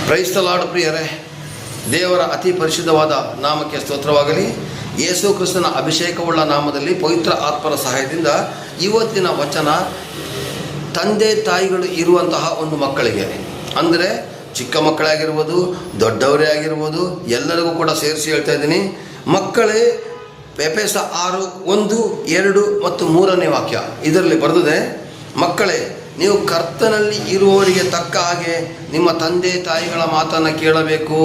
Praise the lord ಪ್ರಿಯರೇ, ದೇವರ ಅತಿ ಪರಿಶುದ್ಧವಾದ ನಾಮಕ್ಕೆ ಸ್ತೋತ್ರವಾಗಲಿ. ಯೇಸು ಕ್ರಿಸ್ತನ ಅಭಿಷೇಕವುಳ್ಳ ನಾಮದಲ್ಲಿ ಪವಿತ್ರ ಆತ್ಮರ ಸಹಾಯದಿಂದ ಇವತ್ತಿನ ವಚನ ತಂದೆ ತಾಯಿಗಳು ಇರುವಂತಹ ಒಂದು ಮಕ್ಕಳಿಗೆ, ಅಂದರೆ ಚಿಕ್ಕ ಮಕ್ಕಳಾಗಿರ್ಬೋದು, ದೊಡ್ಡವರೇ ಆಗಿರ್ಬೋದು, ಎಲ್ಲರಿಗೂ ಕೂಡ ಸೇರಿಸಿ ಹೇಳ್ತಾ ಇದ್ದೀನಿ. ಮಕ್ಕಳೇ, ಎಫೆಸ 6:1, 2 ಮತ್ತು 3ನೇ ವಾಕ್ಯ ಇದರಲ್ಲಿ ಬರೆದಿದೆ, ಮಕ್ಕಳೇ, ನೀವು ಕರ್ತನಲ್ಲಿ ಇರುವವರಿಗೆ ತಕ್ಕ ಹಾಗೆ ನಿಮ್ಮ ತಂದೆ ತಾಯಿಗಳ ಮಾತನ್ನು ಕೇಳಬೇಕು.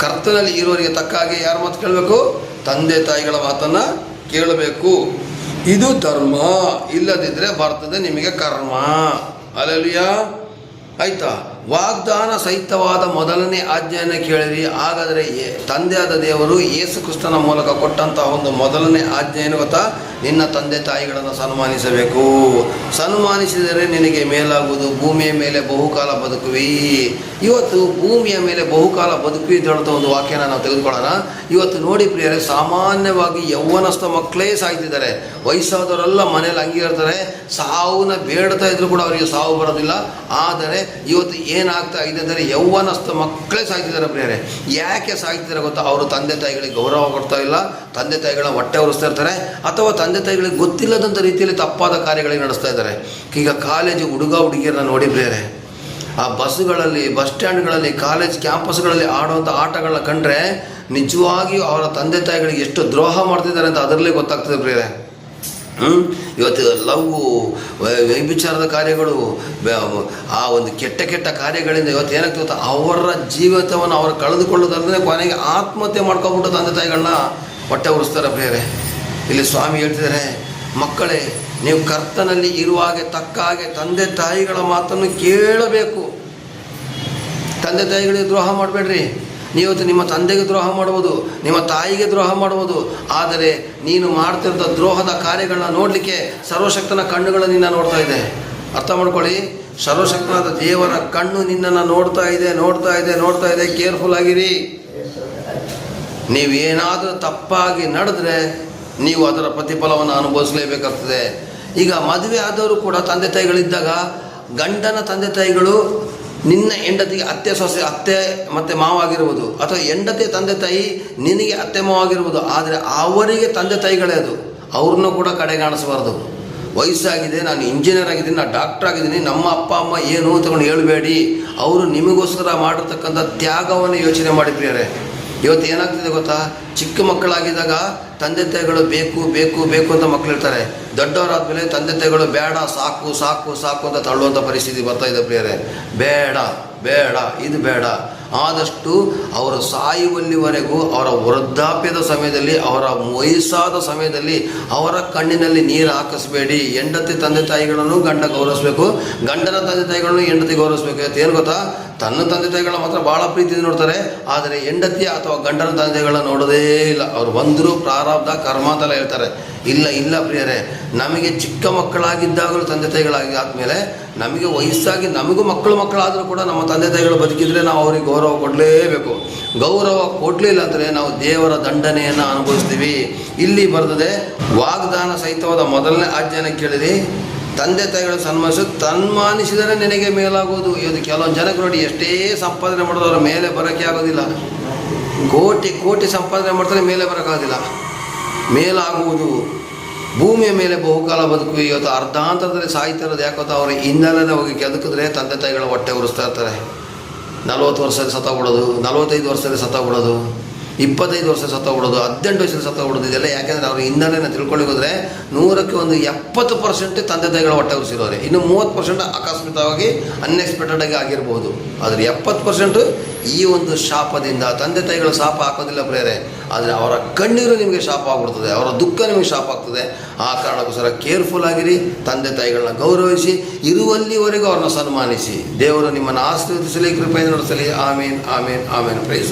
ಕರ್ತನಲ್ಲಿ ಇರುವವರಿಗೆ ತಕ್ಕ ಹಾಗೆ ಯಾರ ಮಾತು ಕೇಳಬೇಕು? ತಂದೆ ತಾಯಿಗಳ ಮಾತನ್ನು ಕೇಳಬೇಕು. ಇದು ಧರ್ಮ, ಇಲ್ಲದಿದ್ದರೆ ಬರ್ತದೆ ನಿಮಗೆ ಕರ್ಮ. ಅಲ್ಲೆಲೂಯಾ. ಆಯಿತಾ? ವಾಗ್ದಾನ ಸಹಿತವಾದ ಮೊದಲನೇ ಆಜ್ಞೆಯನ್ನು ಕೇಳಿರಿ. ಹಾಗಾದರೆ ತಂದೆಯಾದ ದೇವರು ಯೇಸು ಕ್ರಿಸ್ತನ ಮೂಲಕ ಕೊಟ್ಟಂತಹ ಒಂದು ಮೊದಲನೇ ಆಜ್ಞೆ ಏನು ಗೊತ್ತಾ? ನಿನ್ನ ತಂದೆ ತಾಯಿಗಳನ್ನು ಸನ್ಮಾನಿಸಬೇಕು. ಸನ್ಮಾನಿಸಿದರೆ ನಿನಗೆ ಮೇಲಾಗುವುದು, ಭೂಮಿಯ ಮೇಲೆ ಬಹುಕಾಲ ಬದುಕುವಿ. ಇವತ್ತು ಭೂಮಿಯ ಮೇಲೆ ಬಹುಕಾಲ ಬದುಕುವಿ ಅಂತ ಹೇಳುವಂಥ ಒಂದು ವಾಕ್ಯನ ನಾವು ತೆಗೆದುಕೊಳ್ಳೋಣ. ಇವತ್ತು ನೋಡಿ ಪ್ರಿಯರೇ, ಸಾಮಾನ್ಯವಾಗಿ ಯೌವನಸ್ಥ ಮಕ್ಕಳೇ ಸಾಯ್ತಿದ್ದಾರೆ. ವಯಸ್ಸಾದವರೆಲ್ಲ ಮನೇಲಿ ಹಂಗೆ ಇರ್ತಾರೆ, ಸಾವನ್ನ ಬೇಡ್ತಾ ಇದ್ರು ಕೂಡ ಅವರಿಗೆ ಸಾವು ಬರೋದಿಲ್ಲ. ಆದರೆ ಇವತ್ತು ಏನಾಗ್ತಾ ಇದೆ ಅಂದರೆ ಯೌವನಸ್ಥ ಮಕ್ಕಳೇ ಸಾಯ್ತಿದ್ದಾರೆ ಪ್ರಿಯರೇ. ಯಾಕೆ ಸಾಯ್ತಿದ್ದಾರೆ ಗೊತ್ತಾ? ಅವರು ತಂದೆ ತಾಯಿಗಳಿಗೆ ಗೌರವ ಕೊಡ್ತಾ ಇಲ್ಲ, ತಂದೆ ತಾಯಿಗಳ ಹೊಟ್ಟೆ ಹೊರಿಸ್ತಾ ಇರ್ತಾರೆ, ಅಥವಾ ತಂದೆ ತಾಯಿಗಳಿಗೆ ಗೊತ್ತಿಲ್ಲದಂಥ ರೀತಿಯಲ್ಲಿ ತಪ್ಪಾದ ಕಾರ್ಯಗಳಿಗೆ ನಡೆಸ್ತಾ ಇದ್ದಾರೆ. ಈಗ ಕಾಲೇಜು ಹುಡುಗ ಹುಡುಗಿಯರನ್ನ ನೋಡಿ ಪ್ರಿಯರೇ, ಆ ಬಸ್ಸುಗಳಲ್ಲಿ, ಬಸ್ ಸ್ಟ್ಯಾಂಡ್ಗಳಲ್ಲಿ, ಕಾಲೇಜ್ ಕ್ಯಾಂಪಸ್ಗಳಲ್ಲಿ ಆಡುವಂಥ ಆಟಗಳನ್ನ ಕಂಡ್ರೆ ನಿಜವಾಗಿಯೂ ಅವರ ತಂದೆ ತಾಯಿಗಳಿಗೆ ಎಷ್ಟು ದ್ರೋಹ ಮಾಡ್ತಿದ್ದಾರೆ ಅಂತ ಅದರಲ್ಲೇ ಗೊತ್ತಾಗ್ತದೆ ಪ್ರಿಯರೇ. ಇವತ್ತು ಲವ್ವು, ವ್ಯಭಿಚಾರದ ಕಾರ್ಯಗಳು, ಆ ಒಂದು ಕೆಟ್ಟ ಕೆಟ್ಟ ಕಾರ್ಯಗಳಿಂದ ಇವತ್ತು ಏನಾಗ್ತದೆ ಗೊತ್ತಾ? ಅವರ ಜೀವಿತವನ್ನು ಅವರು ಕಳೆದುಕೊಳ್ಳೋದಲ್ಲದೆ ಕೊನೆಗೆ ಆತ್ಮಹತ್ಯೆ ಮಾಡ್ಕೊಬಿಟ್ಟು ತಂದೆ ತಾಯಿಗಳನ್ನ ಹೊಟ್ಟೆ ಉರಿಸ್ತಾರೆ ಪ್ರಿಯರೇ. ಇಲ್ಲಿ ಸ್ವಾಮಿ ಹೇಳ್ತಿದ್ದಾರೆ, ಮಕ್ಕಳೇ, ನೀವು ಕರ್ತನಲ್ಲಿ ಇರುವಾಗೆ ತಕ್ಕ ಹಾಗೆ ತಂದೆ ತಾಯಿಗಳ ಮಾತನ್ನು ಕೇಳಬೇಕು. ತಂದೆ ತಾಯಿಗಳಿಗೆ ದ್ರೋಹ ಮಾಡಬೇಡ್ರಿ. ನೀವತ್ತು ನಿಮ್ಮ ತಂದೆಗೆ ದ್ರೋಹ ಮಾಡ್ಬೋದು, ನಿಮ್ಮ ತಾಯಿಗೆ ದ್ರೋಹ ಮಾಡ್ಬೋದು, ಆದರೆ ನೀನು ಮಾಡ್ತಿರೋ ದ್ರೋಹದ ಕಾರ್ಯಗಳನ್ನ ನೋಡಲಿಕ್ಕೆ ಸರ್ವಶಕ್ತನ ಕಣ್ಣುಗಳು ನಿನ್ನ ನೋಡ್ತಾ ಇದೆ. ಅರ್ಥ ಮಾಡ್ಕೊಳ್ಳಿ, ಸರ್ವಶಕ್ತನಾದ ದೇವರ ಕಣ್ಣು ನಿನ್ನನ್ನು ನೋಡ್ತಾ ಇದೆ. ಕೇರ್ಫುಲ್ ಆಗಿರಿ. ನೀವೇನಾದರೂ ತಪ್ಪಾಗಿ ನಡೆದ್ರೆ ನೀವು ಅದರ ಪ್ರತಿಫಲವನ್ನು ಅನುಭವಿಸಲೇಬೇಕಾಗ್ತದೆ. ಈಗ ಮದುವೆ ಆದವರು ಕೂಡ ತಂದೆ ತಾಯಿಗಳಿದ್ದಾಗ, ಗಂಡನ ತಂದೆ ತಾಯಿಗಳು ನಿನ್ನ ಹೆಂಡತಿಗೆ ಅತ್ತೆ ಮತ್ತು ಮಾವ ಆಗಿರ್ಬೋದು, ಅಥವಾ ಹೆಂಡತಿಯ ತಂದೆ ತಾಯಿ ನಿನಗೆ ಅತ್ತೆ ಮಾವ ಆಗಿರ್ಬೋದು. ಆದರೆ ಅವರಿಗೆ ತಂದೆ ತಾಯಿಗಳೇ ಅದು. ಅವ್ರನ್ನೂ ಕೂಡ ಕಡೆಗಾಣಿಸಬಾರ್ದು. ವಯಸ್ಸಾಗಿದೆ, ನಾನು ಇಂಜಿನಿಯರ್ ಆಗಿದ್ದೀನಿ, ನಾನು ಡಾಕ್ಟರ್ ಆಗಿದ್ದೀನಿ, ನಮ್ಮ ಅಪ್ಪ ಅಮ್ಮ ಏನು ತಗೊಂಡು ಹೇಳಬೇಡಿ. ಅವರು ನಿಮಗೋಸ್ಕರ ಮಾಡಿರ್ತಕ್ಕಂಥ ತ್ಯಾಗವನ್ನು ಯೋಚನೆ ಮಾಡಿ ಪ್ರಿಯರೇ. ಇವತ್ತು ಏನಾಗ್ತಿದೆ ಗೊತ್ತಾ? ಚಿಕ್ಕ ಮಕ್ಕಳಾಗಿದ್ದಾಗ ತಂದೆ ತಾಯಿಗಳು ಬೇಕು ಅಂತ ಮಕ್ಕಳು ಇರ್ತಾರೆ. ದೊಡ್ಡವರಾದ್ಮೇಲೆ ತಂದೆ ತಾಯಿಗಳು ಬೇಡ, ಸಾಕು ಅಂತ ತಳ್ಳುವಂಥ ಪರಿಸ್ಥಿತಿ ಬರ್ತಾ ಇದೆ ಪ್ರಿಯರೇ. ಬೇಡ ಇದು ಬೇಡ. ಆದಷ್ಟು ಅವರು ಸಾಯುವಲ್ಲಿವರೆಗೂ, ಅವರ ವೃದ್ಧಾಪ್ಯದ ಸಮಯದಲ್ಲಿ, ಅವರ ವಯಸ್ಸಾದ ಸಮಯದಲ್ಲಿ ಅವರ ಕಣ್ಣಿನಲ್ಲಿ ನೀರು ಹಾಕಿಸ್ಬೇಡಿ. ಹೆಂಡತಿ ತಂದೆ ತಾಯಿಗಳನ್ನು ಗಂಡ ಗೌರವಿಸಬೇಕು, ಗಂಡನ ತಂದೆ ತಾಯಿಗಳನ್ನು ಹೆಂಡತಿ ಗೌರವಿಸಬೇಕು. ಇವತ್ತು ಏನು ಗೊತ್ತಾ? ತನ್ನ ತಂದೆ ತಾಯಿಗಳನ್ನ ಮಾತ್ರ ಭಾಳ ಪ್ರೀತಿಯಿಂದ ನೋಡ್ತಾರೆ, ಆದರೆ ಹೆಂಡತಿಯ ಅಥವಾ ಗಂಡನ ತಂದೆ ತಾಯಿಗಳನ್ನ ನೋಡೋದೇ ಇಲ್ಲ. ಅವ್ರು ಬಂದರೂ ಪ್ರಾರಬ್ಧ ಕರ್ಮ ಅಂತೆಲ್ಲ ಹೇಳ್ತಾರೆ. ಇಲ್ಲ ಪ್ರಿಯರೇ, ನಮಗೆ ಚಿಕ್ಕ ಮಕ್ಕಳಾಗಿದ್ದಾಗಲೂ ತಂದೆ ತಾಯಿಗಳಾಗಿ ಆದಮೇಲೆ ನಮಗೆ ವಯಸ್ಸಾಗಿ ನಮಗೂ ಮಕ್ಕಳಾದರೂ ಕೂಡ ನಮ್ಮ ತಂದೆ ತಾಯಿಗಳು ಬದುಕಿದರೆ ನಾವು ಅವ್ರಿಗೆ ಗೌರವ ಕೊಡಲೇಬೇಕು. ಗೌರವ ಕೊಡಲಿಲ್ಲ ಅಂದರೆ ನಾವು ದೇವರ ದಂಡನೆಯನ್ನು ಅನುಭವಿಸ್ತೀವಿ. ಇಲ್ಲಿ ಬರ್ತದೆ, ವಾಗ್ದಾನ ಸಹಿತವಾದ ಮೊದಲನೇ ಆಜ್ಞೆಯನ್ನು ಕೇಳಿರಿ, ತಂದೆ ತಾಯಿಗಳು ಸನ್ಮಾನಿಸಿದರೆ ನಿನಗೆ ಮೇಲಾಗುವುದು. ಇದು ಕೆಲವೊಂದು ಜನಕ್ಕೆ ನೋಡಿ, ಎಷ್ಟೇ ಸಂಪಾದನೆ ಮಾಡೋದು ಅವರ ಮೇಲೆ ಬರೋಕ್ಕೆ ಆಗೋದಿಲ್ಲ. ಕೋಟಿ ಸಂಪಾದನೆ ಮಾಡ್ತಾರೆ, ಮೇಲೆ ಬರೋಕ್ಕಾಗೋದಿಲ್ಲ. ಮೇಲಾಗುವುದು, ಭೂಮಿಯ ಮೇಲೆ ಬಹುಕಾಲ ಬದುಕು. ಇವತ್ತು ಅರ್ಧಾಂತರದಲ್ಲಿ ಸಾಯ್ತಿರೋದು ಯಾಕೊತ್ತಾ? ಅವರು ಹಿನ್ನೆಲೆ ಹೋಗಿ ಕೆದಕಿದ್ರೆ ತಂದೆ ತಾಯಿಗಳ ಹೊಟ್ಟೆ ಉರಿಸ್ತಾ ಇರ್ತಾರೆ. 40 ವರ್ಷದಲ್ಲಿ ಸತ್ತೋಗ್ಬಿಡೋದು, 45 ವರ್ಷದಲ್ಲಿ ಸತ್ತೋಗ್ಬಿಡೋದು, 25 ವರ್ಷ ಸತ್ತೋಗ್ಬಿಡೋದು, 18 ವರ್ಷದಲ್ಲಿ ಸತ್ತೋಗ್ಬಿಡೋದು. ಇದೆಲ್ಲ ಯಾಕೆಂದರೆ ಅವ್ರ ಹಿನ್ನೆಲೆನ ತಿಳ್ಕೊಳ್ಳಿ ಹೋದರೆ 100ಕ್ಕೆ 70% ತಂದೆ ತಾಯಿಗಳ ಹೊಟ್ಟೆ ಉರಿಸಿರೋರೆ. ಇನ್ನು 30% ಅಕಸ್ಮಿತವಾಗಿ ಅನ್ಎಕ್ಸ್ಪೆಕ್ಟೆಡಾಗಿ ಆಗಿರ್ಬೋದು. ಆದರೆ 70% ಈ ಒಂದು ಶಾಪದಿಂದ. ತಂದೆ ತಾಯಿಗಳು ಶಾಪ ಹಾಕೋದಿಲ್ಲ ಪ್ರಿಯರೇ, ಆದರೆ ಅವರ ಕಣ್ಣೀರು ನಿಮಗೆ ಶಾಪ ಆಗ್ಬಿಡ್ತದೆ, ಅವರ ದುಃಖ ನಿಮಗೆ ಶಾಪ ಆಗ್ತದೆ. ಆ ಕಾರಣಕ್ಕೋಸ್ಕರ ಕೇರ್ಫುಲ್ ಆಗಿರಿ. ತಂದೆ ತಾಯಿಗಳನ್ನ ಗೌರವಿಸಿ, ಇರುವಲ್ಲಿವರೆಗೂ ಅವ್ರನ್ನ ಸನ್ಮಾನಿಸಿ. ದೇವರು ನಿಮ್ಮನ್ನು ಆಶೀರ್ವದಿಸಲಿ, ಕೃಪೆಯಿಂದ ನಡೆಸಲಿ. ಆಮೇನ್. ಪ್ರೈಸ್.